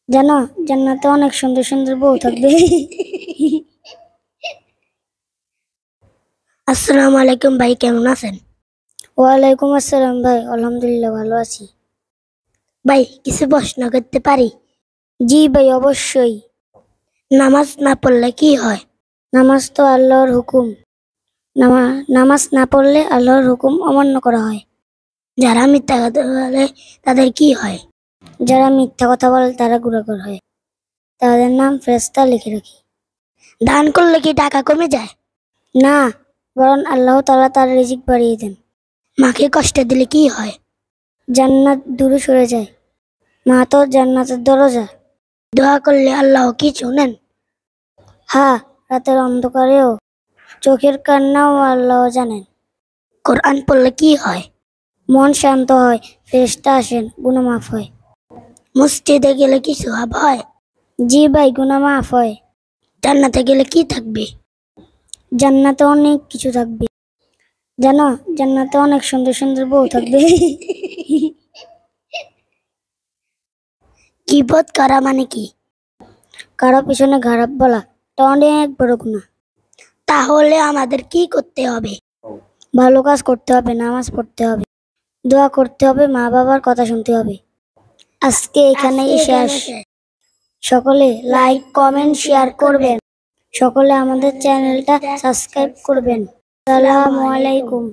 জানো, জান্নাতে অনেক সুন্দর সুন্দর বউ থাকবে। আসসালামু আলাইকুম ভাই, কেমন আছেন? ওয়ালাইকুম আসসালাম ভাই, আলহামদুলিল্লাহ ভালো আছি। ভাই, কিছু প্রশ্ন করতে পারি? জি ভাই, অবশ্যই। নামাজ না পড়লে কি হয়? নামাজ তো আল্লাহর হুকুম। নামাজ না পড়লে আল্লাহর হুকুম অমান্য করা হয়। যারা মিথ্যা কথা বলে তাদের কি হয়? যারা মিথ্যা কথা বলে তারা গুনাহগার হয়। তাদের নাম ফেরেশতা লিখে রাখি। দান করলে কি টাকা কমে যায়? না, বরং আল্লাহ তাআলা তার রিজিক বাড়িয়ে দেন। মাকে কষ্ট দিলে কি হয়? জান্নাত দূরে সরে যায়। মা তো জান্নাতের দরজা। দোয়া করলে আল্লাহ কি শোনেন? হ্যাঁ, রাতের অন্ধকারেও চোখের কান্নাও আল্লাহ জানেন। কোরআন পড়লে কি হয়? মন শান্ত হয়, ফেরেশতা আসেন, গুনাহ মাফ হয়। মসজিদে গেলে কি সওয়াব হয়? জি ভাই, গুনাহ মাফ হয়। জান্নাতে গেলে কি থাকবে? জান্নাতে অনেক কিছু থাকবে। জানো, জান্নাতে অনেক সুন্দর সুন্দর বউ থাকবে। গীবত করা মানে কি? কারো পিছনে খারাপ বলা, এটা অনেক বড় গুনাহ। তাহলে আমাদের কি করতে হবে? ভালো কাজ করতে হবে, নামাজ পড়তে হবে, দোয়া করতে হবে, মা বাবার কথা শুনতে হবে। আজকে এখানেই শেষ। সকলে লাইক, কমেন্ট, শেয়ার করবেন। সকলে আমাদের চ্যানেলটা সাবস্ক্রাইব করবেন। আসসালামু আলাইকুম।